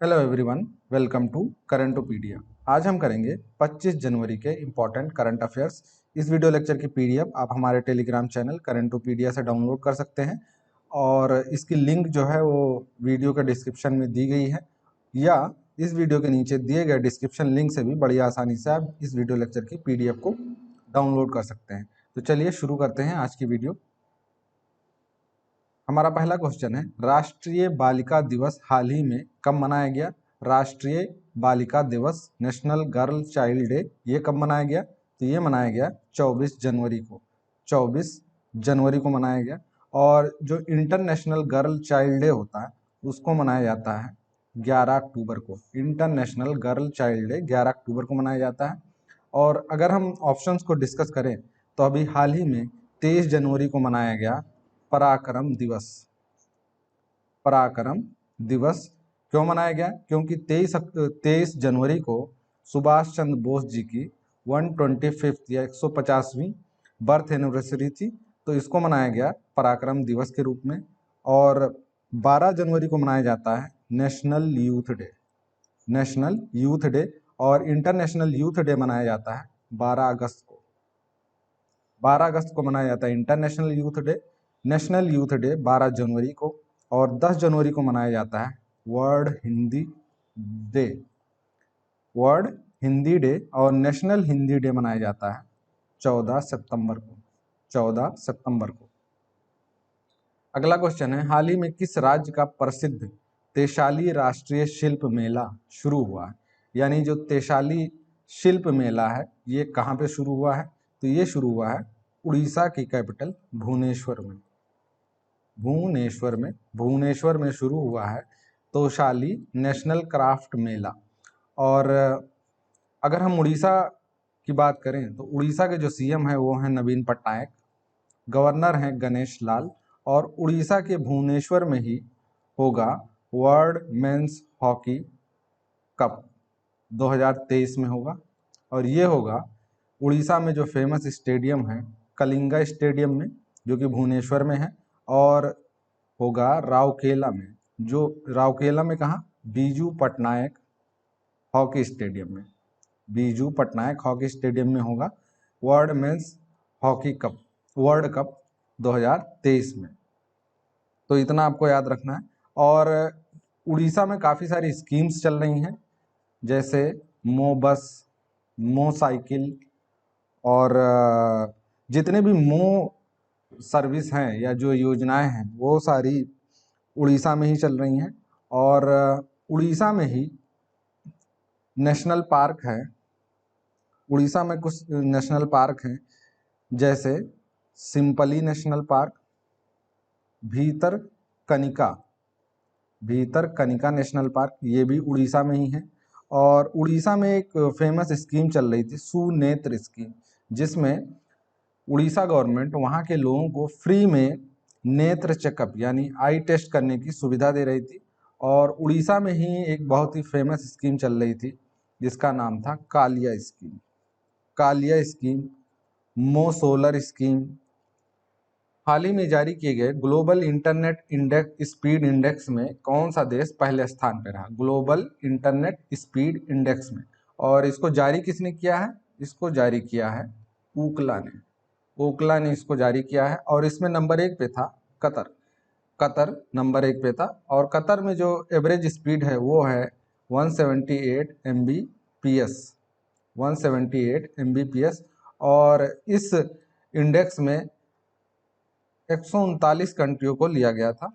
Hello everyone, welcome to Currentopedia. आज हम करेंगे 25 जनवरी के इम्पॉर्टेंट करंट अफेयर्स। इस वीडियो लेक्चर की पीडीएफ आप हमारे टेलीग्राम चैनल करंटोपीडिया से डाउनलोड कर सकते हैं और इसकी लिंक जो है वो वीडियो के डिस्क्रिप्शन में दी गई है, या इस वीडियो के नीचे दिए गए डिस्क्रिप्शन लिंक से भी बड़ी आसानी से आप इस वीडियो लेक्चर की पीडीएफ को डाउनलोड कर सकते हैं। तो चलिए शुरू करते हैं आज की वीडियो। हमारा पहला क्वेश्चन है, राष्ट्रीय बालिका दिवस हाल ही में कब मनाया गया? राष्ट्रीय बालिका दिवस, नेशनल गर्ल चाइल्ड डे, ये कब मनाया गया? तो ये मनाया गया 24 जनवरी को। 24 जनवरी को मनाया गया। और जो इंटरनेशनल गर्ल चाइल्ड डे होता है उसको मनाया जाता है 11 अक्टूबर को। इंटरनेशनल गर्ल चाइल्ड डे 11 अक्टूबर को मनाया जाता है। और अगर हम ऑप्शंस को डिस्कस करें तो अभी हाल ही में 23 जनवरी को मनाया गया पराक्रम दिवस। पराक्रम दिवस क्यों मनाया गया? क्योंकि 23 जनवरी को सुभाष चंद्र बोस जी की 125th या 150वीं बर्थ एनिवर्सरी थी, तो इसको मनाया गया पराक्रम दिवस के रूप में। और 12 जनवरी को मनाया जाता है national youth day. National youth day. और इंटरनेशनल यूथ डे मनाया जाता है 12 अगस्त को। 12 अगस्त को मनाया जाता है international youth day. National youth day 12 जनवरी को। और 10 जनवरी को मनाया जाता है world Hindi day. World Hindi day. और नेशनल हिंदी डे मनाया जाता है 14 सितंबर को। 14 सितंबर को। अगला क्वेश्चन है, हाल ही में किस राज्य का प्रसिद्ध तेशाली राष्ट्रीय शिल्प मेला शुरू हुआ है? यानी जो तेशाली शिल्प मेला है ये कहाँ पे शुरू हुआ है? तो ये शुरू हुआ है उड़ीसा की कैपिटल भुवनेश्वर में। भुवनेश्वर में शुरू हुआ है तोशाली नेशनल क्राफ्ट मेला। और अगर हम उड़ीसा की बात करें तो उड़ीसा के जो सीएम है वो हैं नवीन पटनायक, गवर्नर हैं गणेश लाल। और उड़ीसा के भुवनेश्वर में ही होगा वर्ल्ड मेंस हॉकी कप 2023 में होगा। और ये होगा उड़ीसा में जो फेमस स्टेडियम है कलिंगा स्टेडियम में, जो कि भुवनेश्वर में है। और होगा राउरकेला में। जो राउरकेला में कहाँ? बीजू पटनायक हॉकी स्टेडियम में। बीजू पटनायक हॉकी स्टेडियम में होगा world men's hockey cup, world cup 2023 में। तो इतना आपको याद रखना है। और उड़ीसा में काफ़ी सारी स्कीम्स चल रही हैं, जैसे मो बस, मो साइकिल, और जितने भी मो सर्विस हैं या जो योजनाएं हैं वो सारी उड़ीसा में ही चल रही हैं। और उड़ीसा में ही नेशनल पार्क है। उड़ीसा में कुछ नेशनल पार्क हैं, जैसे सिंपली नेशनल पार्क, भीतर कनिका नेशनल पार्क, ये भी उड़ीसा में ही है। और उड़ीसा में एक फेमस स्कीम चल रही थी सुनेत्र स्कीम, जिसमें उड़ीसा गवर्नमेंट वहाँ के लोगों को फ्री में नेत्र चेकअप यानी आई टेस्ट करने की सुविधा दे रही थी। और उड़ीसा में ही एक बहुत ही फेमस स्कीम चल रही थी जिसका नाम था कालिया स्कीम। कालिया स्कीम, मो सोलर स्कीम। हाल ही में जारी किए गए global internet index speed index में कौन सा देश पहले स्थान पर रहा? ग्लोबल इंटरनेट स्पीड इंडेक्स में। और इसको जारी किसने किया है? इसको जारी किया है ऊकला ने। ओकला ने इसको जारी किया है। और इसमें नंबर 1 पे था कतर नंबर 1 पे था। और कतर में जो एवरेज स्पीड है वो है 178 Mbps। 178 Mbps। और इस इंडेक्स में 139 कंट्रियों को लिया गया था,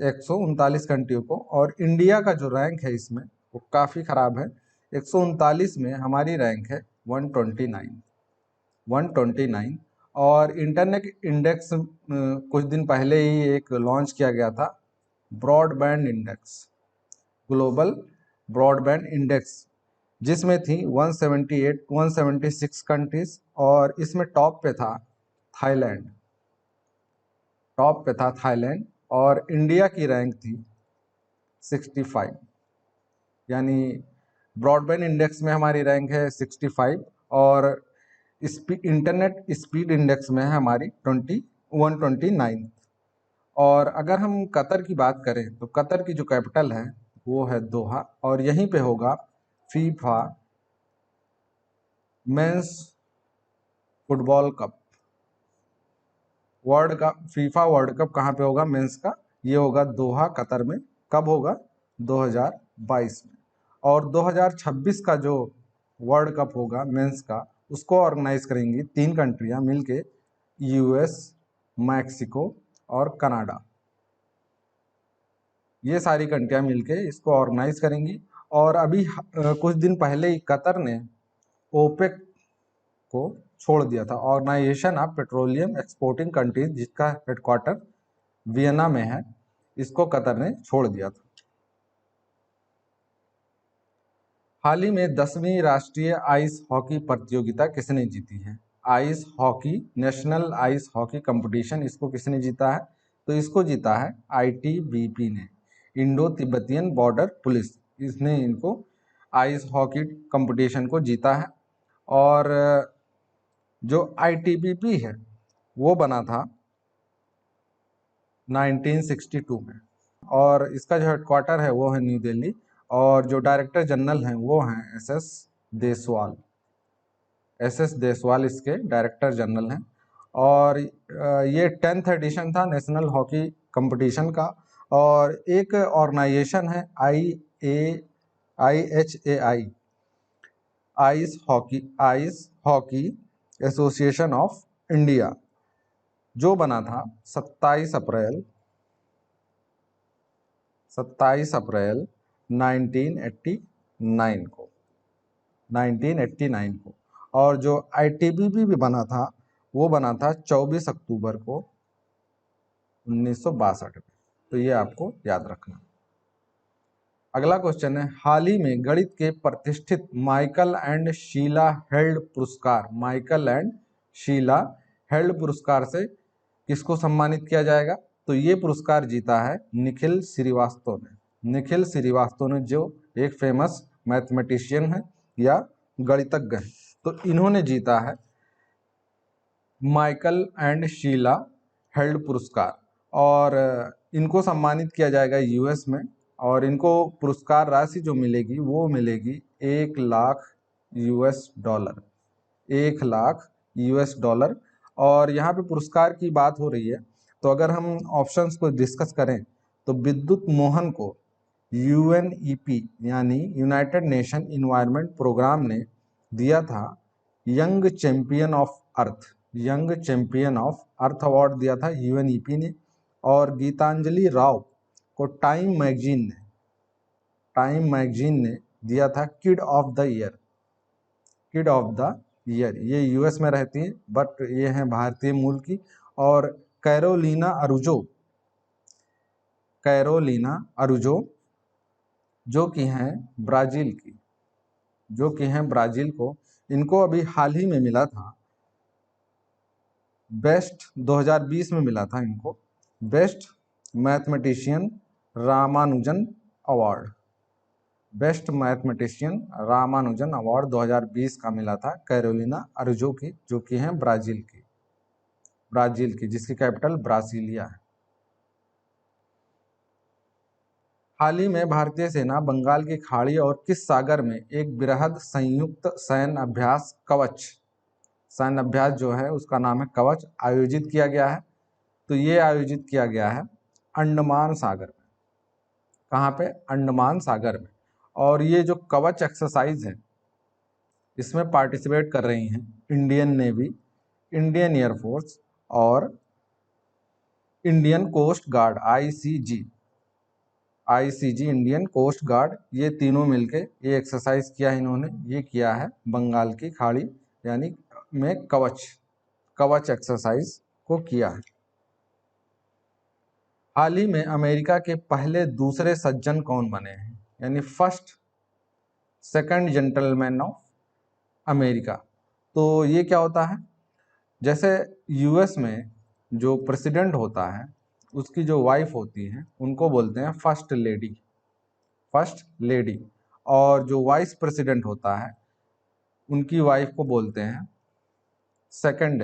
139 कंट्रियों को। और इंडिया का जो रैंक है इसमें वो काफ़ी ख़राब है। 139 में हमारी रैंक है 129। और इंटरनेट इंडेक्स कुछ दिन पहले ही एक लॉन्च किया गया था, broadband index, global broadband index, जिसमें थी 176 कंट्रीज। और इसमें टॉप पे था थाईलैंड। और इंडिया की रैंक थी 65। यानी ब्रॉडबैंड इंडेक्स में हमारी रैंक है 65 और इंटरनेट स्पीड इंडेक्स में है हमारी 129। और अगर हम कतर की बात करें तो कतर की जो कैपिटल है वो है दोहा, और यहीं पे होगा FIFA mains football cup. World cup, FIFA world cup कहाँ पे होगा मेंस का? ये होगा दोहा, कतर में। कब होगा? 2022 में। और 2026 का जो वर्ल्ड कप होगा मेंस का, उसको ऑर्गेनाइज करेंगी 3 कंट्रियां मिलके, यूएस, मैक्सिको और कनाडा। ये सारी कंट्रियां मिलके इसको ऑर्गेनाइज करेंगी। और अभी कुछ दिन पहले ही कतर ने ओपेक को छोड़ दिया था, organisation of petroleum exporting countries, जिसका हेडक्वार्टर वियना में है, इसको कतर ने छोड़ दिया था। हाल ही में 10वीं राष्ट्रीय आइस हॉकी प्रतियोगिता किसने जीती है? Ice hockey, national ice hockey competition, इसको किसने जीता है? तो इसको जीता है आईटीबीपी ने, इंडो तिब्बतियन बॉर्डर पुलिस, इसने इनको आइस हॉकी कंपटीशन को जीता है। और जो आईटीबीपी है वो बना था 1962 में, और इसका जो हेडक्वार्टर है वो है न्यू दिल्ली, और जो डायरेक्टर जनरल हैं वो हैं एसएस देसवाल। एसएस देसवाल इसके डायरेक्टर जनरल हैं। और ये 10th एडिशन था नेशनल हॉकी कंपटीशन का। और एक ऑर्गेनाइजेशन है IHAI, ice hockey association of India, जो बना था 27 अप्रैल 1989 को। और जो आईटीबीपी भी बना था वो बना था 24 अक्टूबर को 1962 में। तो ये आपको याद रखना। अगला क्वेश्चन है, हाल ही में गणित के प्रतिष्ठित माइकल एंड शीला हेल्ड पुरस्कार, माइकल एंड शीला हेल्ड पुरस्कार से किसको सम्मानित किया जाएगा? तो ये पुरस्कार जीता है निखिल श्रीवास्तव ने। निखिल श्रीवास्तव ने, जो एक फेमस मैथमेटिशियन है या गणितज्ञ है, तो इन्होंने जीता है माइकल एंड शीला हेल्ड पुरस्कार। और इनको सम्मानित किया जाएगा यूएस में, और इनको पुरस्कार राशि जो मिलेगी वो मिलेगी $1,00,000, $1,00,000। और यहाँ पे पुरस्कार की बात हो रही है, तो अगर हम ऑप्शंस को डिस्कस करें तो विद्युत मोहन को UNEP यानी यूनाइटेड नेशन इन्वायरमेंट प्रोग्राम ने दिया था young champion of earth, young champion of earth award दिया था UNEP ने। और गीतांजलि राव को टाइम मैगजीन ने दिया था kid of the year, kid of the year. ये यूएस में रहती है बट ये है भारतीय मूल की। और कैरोलिना अरुजो जो कि हैं ब्राजील को, इनको अभी हाल ही में मिला था बेस्ट, 2020 में मिला था इनको best mathematician Ramanujan award. Best mathematician Ramanujan award 2020 का मिला था कैरोलिना अरुजो की, जो कि हैं ब्राजील की, जिसकी कैपिटल ब्रासिलिया है। हाल ही में भारतीय सेना बंगाल की खाड़ी और किस सागर में एक बृहद संयुक्त सैन्य अभ्यास कवच, सैन्य अभ्यास जो है उसका नाम है कवच, आयोजित किया गया है? तो ये आयोजित किया गया है अंडमान सागर में। कहाँ पे? अंडमान सागर में। और ये जो कवच एक्सरसाइज है इसमें पार्टिसिपेट कर रही हैं इंडियन नेवी, इंडियन एयरफोर्स और Indian coast guard, ICG Indian coast guard. ये तीनों मिलके ये एक्सरसाइज किया है इन्होंने। ये किया है बंगाल की खाड़ी यानी में कवच एक्सरसाइज को किया है। हाल ही में अमेरिका के पहले दूसरे सज्जन कौन बने हैं, यानी first second gentleman of America? तो ये क्या होता है? जैसे यूएस में जो प्रेसिडेंट होता है उसकी जो वाइफ होती है उनको बोलते हैं फर्स्ट लेडी। और जो वाइस प्रेसिडेंट होता है उनकी वाइफ को बोलते हैं सेकंड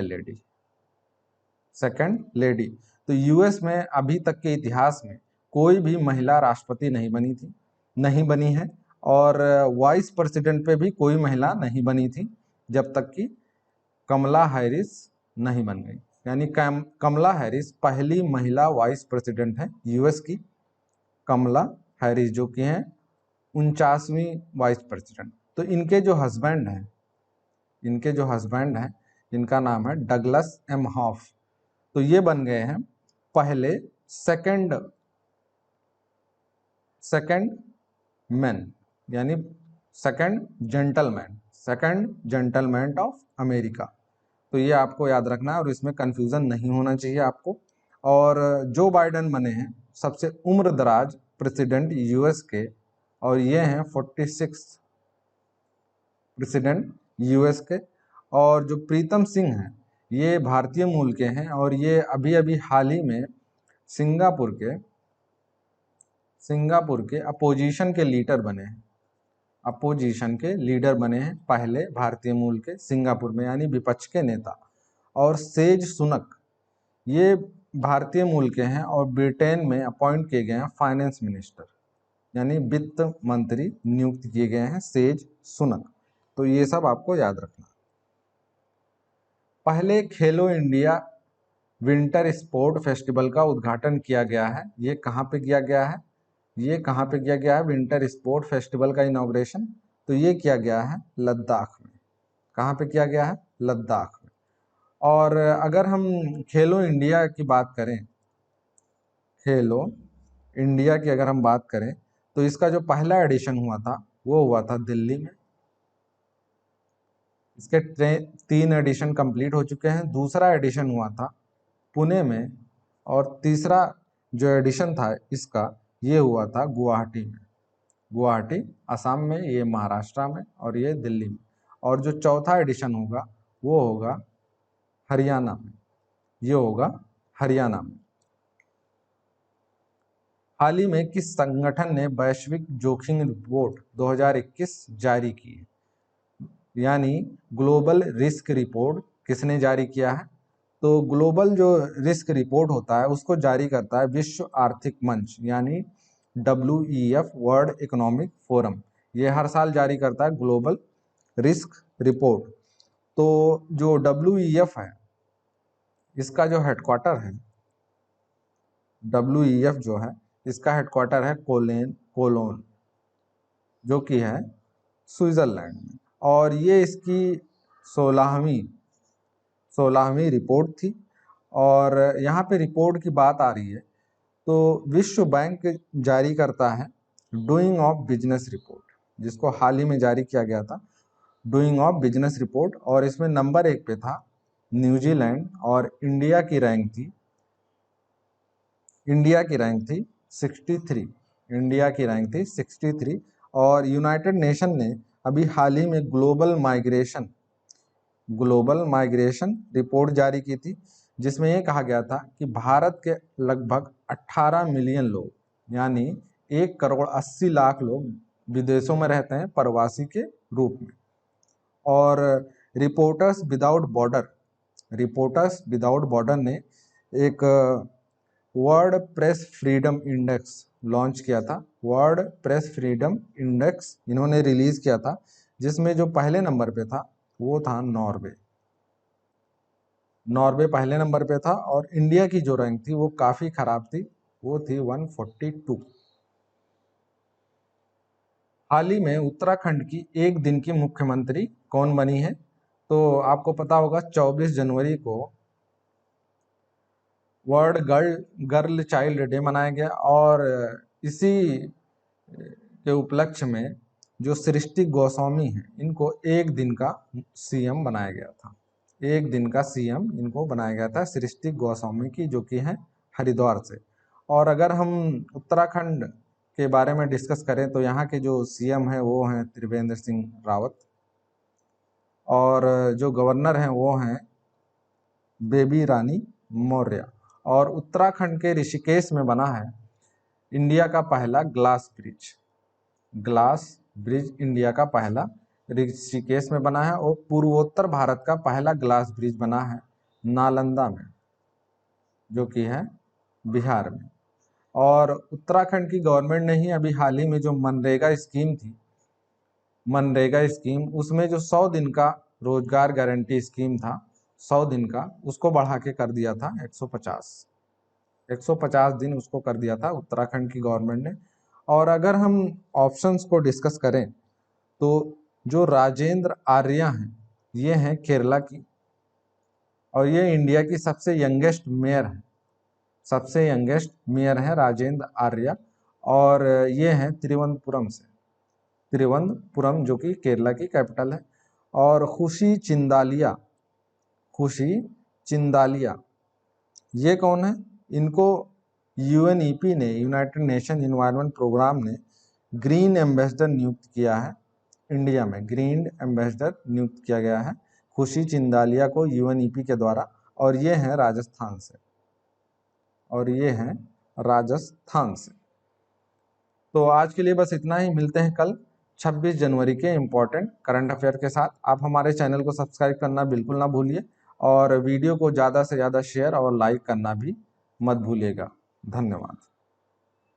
लेडी। तो यूएस में अभी तक के इतिहास में कोई भी महिला राष्ट्रपति नहीं बनी थी। नहीं बनी है, और वाइस प्रेसिडेंट पे भी कोई महिला नहीं बनी थी जब तक कि कमला हैरिस नहीं बन गई। यानी कमला हैरिस पहली महिला वाइस प्रेसिडेंट है यूएस की, कमला हैरिस, जो कि हैं 49वीं वाइस प्रेसिडेंट। तो इनके जो हस्बैंड हैं इनका नाम है डगलस एम हॉफ। तो ये बन गए हैं पहले सेकंड मैन, यानी सेकंड जेंटलमैन ऑफ अमेरिका। तो ये आपको याद रखना है और इसमें कंफ्यूजन नहीं होना चाहिए आपको। और जो बाइडेन बने हैं सबसे उम्र दराज प्रेसिडेंट यूएस के, और ये हैं 46 प्रेसिडेंट यूएस के। और जो प्रीतम सिंह हैं ये भारतीय मूल के हैं, और ये अभी अभी हाल ही में सिंगापुर के अपोजिशन के लीडर बने हैं पहले भारतीय मूल के सिंगापुर में, यानी विपक्ष के नेता। और सेज सुनक ये भारतीय मूल के हैं और ब्रिटेन में अपॉइंट किए गए हैं फाइनेंस मिनिस्टर, यानी वित्त मंत्री नियुक्त किए गए हैं सेज सुनक। तो ये सब आपको याद रखना। पहले खेलो इंडिया विंटर स्पोर्ट फेस्टिवल का उद्घाटन किया गया है। ये कहाँ पे किया गया है विंटर स्पोर्ट फेस्टिवल का इनॉग्रेशन? तो ये किया गया है लद्दाख में। कहाँ पे किया गया है? लद्दाख में। और अगर हम खेलो इंडिया की बात करें तो इसका जो पहला एडिशन हुआ था वो हुआ था दिल्ली में। इसके 3 एडिशन कंप्लीट हो चुके हैं। दूसरा एडिशन हुआ था पुणे में, और तीसरा जो एडिशन था इसका ये हुआ था गुवाहाटी असम में, ये महाराष्ट्र में, और ये दिल्ली में। और जो चौथा एडिशन होगा वो होगा हरियाणा में, हाल ही में किस संगठन ने वैश्विक जोखिम रिपोर्ट 2021 जारी की है? यानी ग्लोबल रिस्क रिपोर्ट किसने जारी किया है? तो ग्लोबल जो रिस्क रिपोर्ट होता है उसको जारी करता है विश्व आर्थिक मंच, यानी WEF, वर्ल्ड इकोनॉमिक फोरम। ये हर साल जारी करता है ग्लोबल रिस्क रिपोर्ट। तो जो WEF है इसका जो हेडक्वार्टर है, WEF जो है इसका हेडक्वार्टर है कोलोन, जो कि है स्विट्जरलैंड में। और ये इसकी 16वीं रिपोर्ट थी। और यहाँ पे रिपोर्ट की बात आ रही है तो विश्व बैंक जारी करता है डूइंग ऑफ बिजनेस रिपोर्ट, जिसको हाल ही में जारी किया गया था, डूइंग ऑफ बिजनेस रिपोर्ट। और इसमें नंबर 1 पे था न्यूजीलैंड, और इंडिया की रैंक थी 63। और यूनाइटेड नेशन ने अभी हाल ही में ग्लोबल माइग्रेशन रिपोर्ट जारी की थी, जिसमें ये कहा गया था कि भारत के लगभग 18 मिलियन लोग, यानी 1,80,00,000 लोग विदेशों में रहते हैं प्रवासी के रूप में। और रिपोर्टर्स विदाउट बॉर्डर ने एक world press freedom index launch किया था। वर्ल्ड प्रेस फ्रीडम इंडेक्स इन्होंने रिलीज किया था, जिसमें जो पहले नंबर पे था वो था नॉर्वे पहले नंबर पे था। और इंडिया की जो रैंक थी वो काफ़ी खराब थी, वो थी 142। हाल ही में उत्तराखंड की एक दिन की मुख्यमंत्री कौन बनी है? तो आपको पता होगा 24 जनवरी को वर्ल्ड गर्ल चाइल्ड डे मनाया गया, और इसी के उपलक्ष्य में जो सृष्टि गोस्वामी हैं इनको एक दिन का सीएम बनाया गया था। एक दिन का सीएम इनको बनाया गया था, सृष्टि गोस्वामी की, जो कि है हरिद्वार से। और अगर हम उत्तराखंड के बारे में डिस्कस करें तो यहाँ के जो सीएम हैं वो हैं त्रिवेंद्र सिंह रावत, और जो गवर्नर हैं वो हैं बेबी रानी मौर्य। और उत्तराखंड के ऋषिकेश में बना है इंडिया का पहला ग्लास ब्रिज इंडिया का पहला ऋषिकेश में बना है। और पूर्वोत्तर भारत का पहला ग्लास ब्रिज बना है नालंदा में, जो कि है बिहार में। और उत्तराखंड की गवर्नमेंट ने ही अभी हाल ही में जो मनरेगा स्कीम थी, मनरेगा स्कीम, उसमें जो 100 दिन का रोजगार गारंटी स्कीम था, 100 दिन का, उसको बढ़ा के कर दिया था 150 दिन उसको कर दिया था उत्तराखंड की गवर्नमेंट ने। और अगर हम ऑप्शंस को डिस्कस करें तो जो राजेंद्र आर्या हैं, ये हैं केरला की, और ये इंडिया की सबसे यंगेस्ट मेयर है, सबसे यंगेस्ट मेयर है राजेंद्र आर्या, और ये हैं तिरुवनंतपुरम से, तिरुवनंतपुरम जो कि केरला की कैपिटल है। और खुशी चिंदालिया, खुशी चिंदालिया, ये कौन है? इनको यूएनईपी ने, यूनाइटेड नेशन इन्वायरमेंट प्रोग्राम ने ग्रीन एम्बेसडर नियुक्त किया है। इंडिया में ग्रीन एम्बेसडर नियुक्त किया गया है खुशी चिंदालिया को यूएनईपी के द्वारा, और ये हैं राजस्थान से, और ये हैं राजस्थान से। तो आज के लिए बस इतना ही, मिलते हैं कल 26 जनवरी के इम्पोर्टेंट करंट अफेयर के साथ। आप हमारे चैनल को सब्सक्राइब करना बिल्कुल ना भूलिए, और वीडियो को ज़्यादा से ज़्यादा शेयर और लाइक करना भी मत भूलिएगा। धन्यवाद।